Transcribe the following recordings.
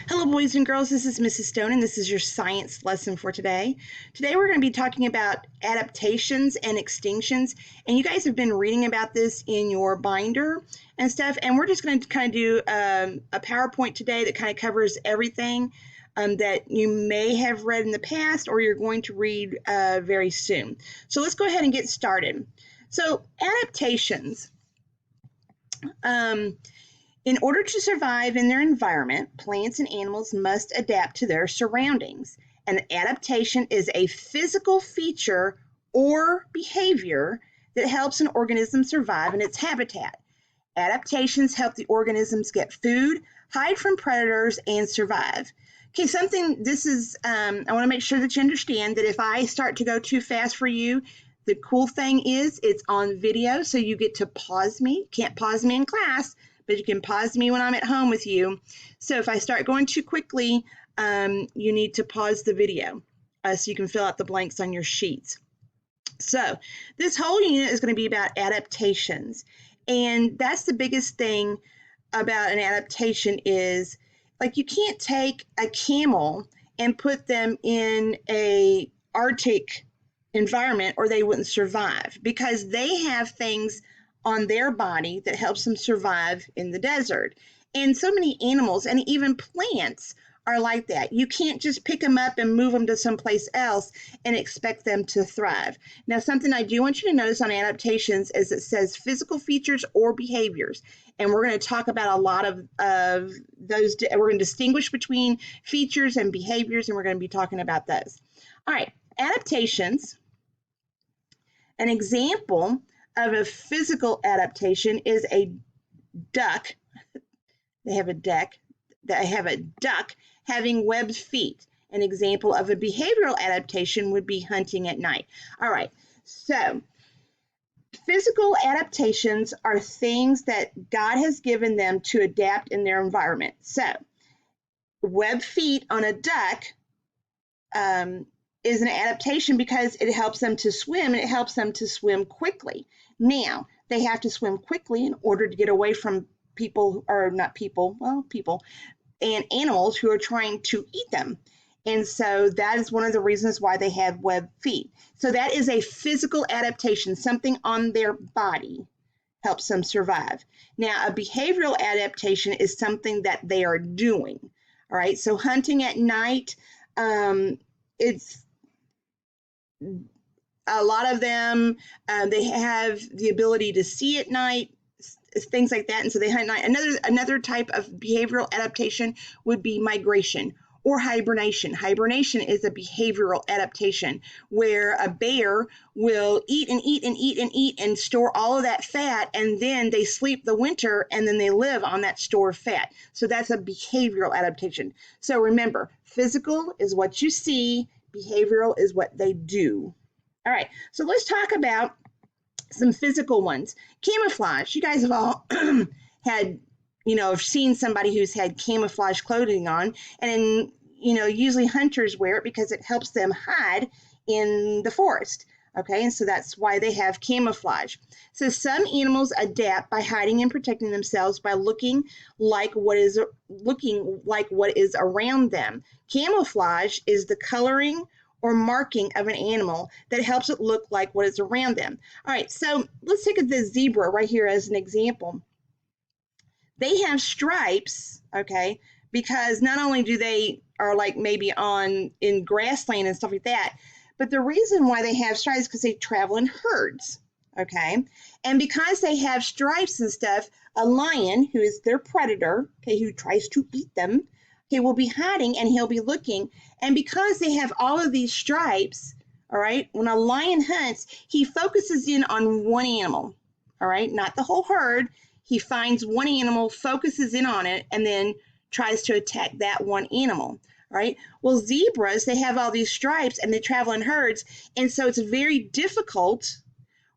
Hello, boys and girls. This is Mrs. Stone, and this is your science lesson for today. Today, we're going to be talking about adaptations and extinctions. And you guys have been reading about this in your binder and stuff. And we're just going to kind of do a PowerPoint today that kind of covers everything that you may have read in the past or you're going to read very soon. So let's go ahead and get started. So, adaptations. In order to survive in their environment, plants and animals must adapt to their surroundings. An adaptation is a physical feature or behavior that helps an organism survive in its habitat. Adaptations help the organisms get food, hide from predators, and survive. Okay, I want to make sure that you understand that if I start to go too fast for you, the cool thing is it's on video, so you get to pause me. Can't pause me in class, but you can pause me when I'm at home with you. So if I start going too quickly, you need to pause the video so you can fill out the blanks on your sheets. So this whole unit is going to be about adaptations. And that's the biggest thing about an adaptation is, like, you can't take a camel and put them in a Arctic environment or they wouldn't survive, because they have things on their body that helps them survive in the desert. And so many animals and even plants are like that. You can't just pick them up and move them to someplace else and expect them to thrive. Now, something I do want you to notice on adaptations is it says physical features or behaviors. And we're going to talk about a lot of those. We're going to distinguish between features and behaviors, and we're going to be talking about those. All right, adaptations. An example of a physical adaptation is a duck. They have a duck having webbed feet. An example of a behavioral adaptation would be hunting at night. All right, so physical adaptations are things that God has given them to adapt in their environment. So webbed feet on a duck is an adaptation because it helps them to swim, and it helps them to swim quickly. Now, they have to swim quickly in order to get away from people and animals who are trying to eat them. And so that is one of the reasons why they have webbed feet. So that is a physical adaptation. Something on their body helps them survive. Now, a behavioral adaptation is something that they are doing. All right, so hunting at night, it's a lot of them, they have the ability to see at night, things like that, and so they hunt at night. Another type of behavioral adaptation would be migration or hibernation. Hibernation is a behavioral adaptation where a bear will eat and eat and eat and eat and store all of that fat, and then they sleep the winter, and then they live on that stored fat. So that's a behavioral adaptation. So remember, physical is what you see, behavioral is what they do. All right, so let's talk about some physical ones. Camouflage. You guys have all had, seen somebody who's had camouflage clothing on, and usually hunters wear it because it helps them hide in the forest. Okay, and so that's why they have camouflage. So some animals adapt by hiding and protecting themselves by looking like what is around them. Camouflage is the coloring or marking of an animal that helps it look like what is around them. All right, so let's take the zebra right here as an example. They have stripes, okay, because not only do they are like maybe in grassland and stuff like that, but the reason why they have stripes is because they travel in herds, okay? And because they have stripes and stuff, a lion, who is their predator, okay, who tries to eat them, he will be hiding and he'll be looking. And because they have all of these stripes, all right, when a lion hunts, he focuses in on one animal, all right, not the whole herd. He finds one animal, focuses in on it, and then tries to attack that one animal. Right? Well, zebras, they have all these stripes and they travel in herds. And so it's very difficult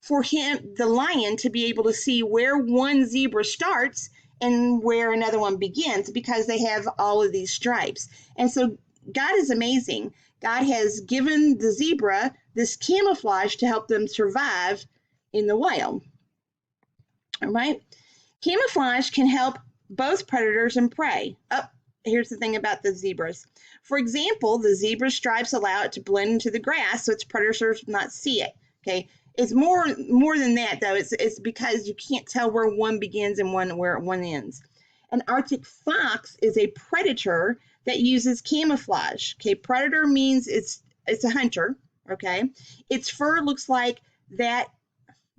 for the lion, to be able to see where one zebra starts and where another one begins, because they have all of these stripes. And so God is amazing. God has given the zebra this camouflage to help them survive in the wild. All right? Camouflage can help both predators and prey. here's the thing about the zebras. For example, the zebra stripes allow it to blend into the grass so its predators will not see it. Okay, it's more than that though. It's because you can't tell where one begins and where one ends. An Arctic fox is a predator that uses camouflage. Okay, predator means it's a hunter. Okay, its fur that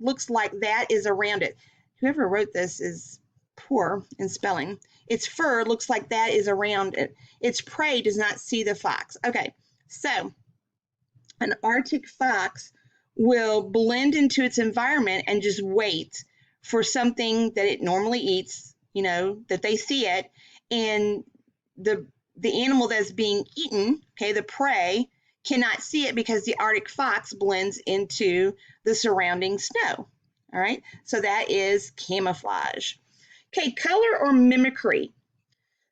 looks like that is around it. Whoever wrote this is poor in spelling. Its fur looks like that is around it. Its prey does not see the fox. Okay, so an Arctic fox will blend into its environment and just wait for something that it normally eats, that they see it, and the animal that's being eaten, okay, the prey, cannot see it because the Arctic fox blends into the surrounding snow. All right, so that is camouflage. Okay, color or mimicry.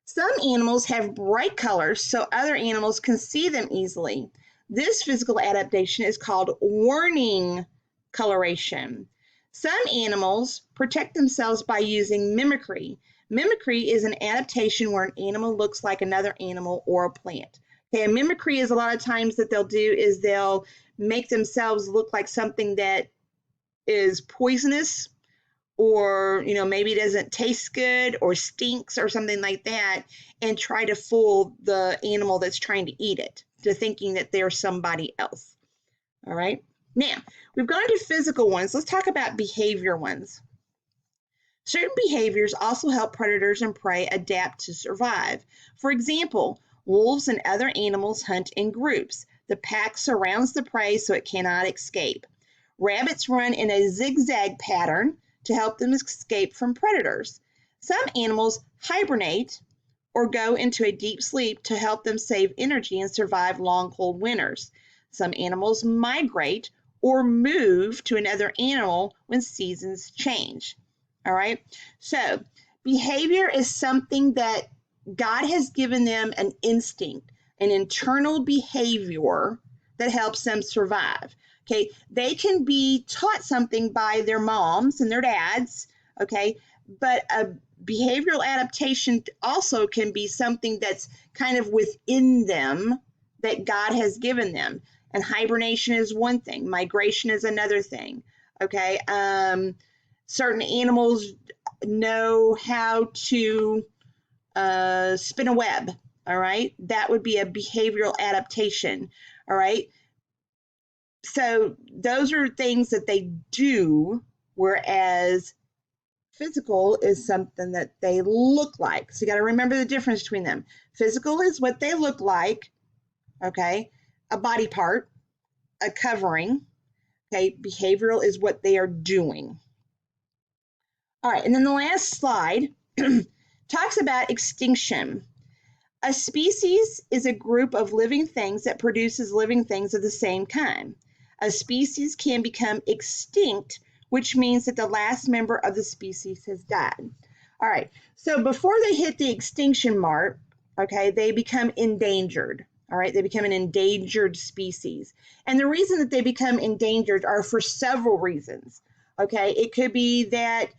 Some animals have bright colors so other animals can see them easily. This physical adaptation is called warning coloration. Some animals protect themselves by using mimicry. Mimicry is an adaptation where an animal looks like another animal or a plant. Okay, and mimicry is a lot of times that they'll do is they'll make themselves look like something that is poisonous, or maybe doesn't taste good or stinks or something like that, and try to fool the animal that's trying to eat it to thinking that they're somebody else. All right, now we've gone to physical ones. Let's talk about behavior ones. Certain behaviors also help predators and prey adapt to survive. For example, wolves and other animals hunt in groups. The pack surrounds the prey so it cannot escape. Rabbits run in a zigzag pattern to help them escape from predators. Some animals hibernate or go into a deep sleep to help them save energy and survive long, cold winters. Some animals migrate or move to another animal when seasons change. All right, so behavior is something that God has given them an instinct, an internal behavior that helps them survive. Okay, they can be taught something by their moms and their dads, okay, but a behavioral adaptation also can be something that's kind of within them that God has given them. And hibernation is one thing, migration is another thing, okay. Certain animals know how to spin a web, all right? That would be a behavioral adaptation, all right? So those are things that they do, whereas physical is something that they look like. So you got to remember the difference between them. Physical is what they look like, okay? A body part, a covering, okay? Behavioral is what they are doing. All right, and then the last slide talks about extinction. A species is a group of living things that produces living things of the same kind. A species can become extinct, which means that the last member of the species has died. All right, so before they hit the extinction mark, okay, they become endangered. All right, they become an endangered species. And the reason that they become endangered are for several reasons. Okay, it could be that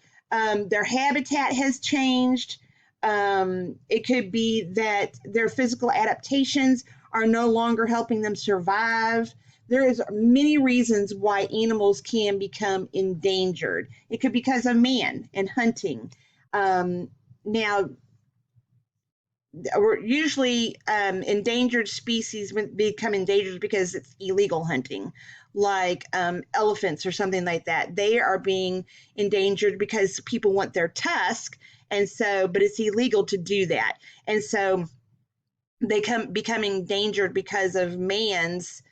their habitat has changed. It could be that their physical adaptations are no longer helping them survive. There is many reasons why animals can become endangered. It could be because of man and hunting. Now, usually endangered species become endangered because it's illegal hunting, like elephants or something like that. They are being endangered because people want their tusk, and so, but it's illegal to do that, and so they become endangered because of man's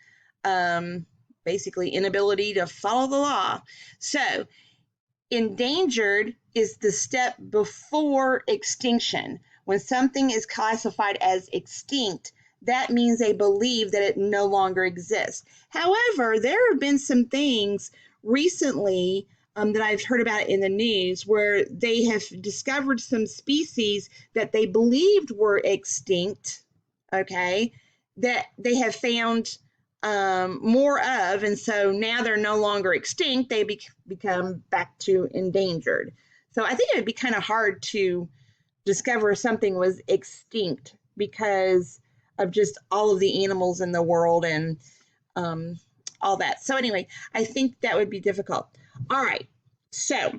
basically inability to follow the law. So endangered is the step before extinction. When something is classified as extinct, that means they believe that it no longer exists. However, there have been some things recently that I've heard about in the news where they have discovered some species that they believed were extinct, okay, that they have found more of, and so now they're no longer extinct. They become back to endangered. So I think it would be kind of hard to discover something was extinct because of just all of the animals in the world and um, all that. So anyway, I think that would be difficult. All right, so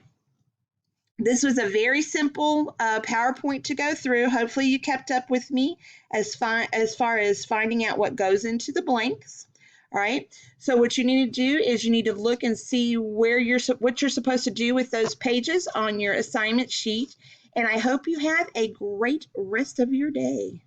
this was a very simple PowerPoint to go through. Hopefully you kept up with me as far as finding out what goes into the blanks. All right, so what you need to do is you need to look and see what you're supposed to do with those pages on your assignment sheet. And I hope you have a great rest of your day.